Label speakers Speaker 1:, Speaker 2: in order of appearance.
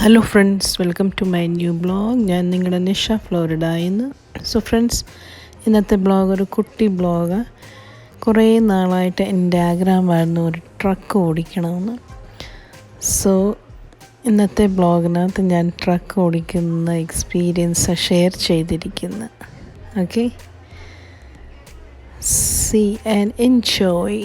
Speaker 1: Hello friends, welcome to my new blog. ഞാൻ നിങ്ങളുടെ നിഷ ഫ്ലോറിഡയിൽ. സോ ഫ്രണ്ട്സ്, ഇന്നത്തെ ബ്ലോഗ് ഒരു കുട്ടി ബ്ലോഗാണ്. കുറേ നാളായിട്ട് എൻ്റെ ആഗ്രഹമായിരുന്നു ഒരു ട്രക്ക് ഓടിക്കണമെന്ന്. സോ ഇന്നത്തെ ബ്ലോഗിനകത്ത് ഞാൻ ട്രക്ക് ഓടിക്കുന്ന എക്സ്പീരിയൻസ് ഷെയർ ചെയ്തിരിക്കുന്നു. Okay, see and enjoy.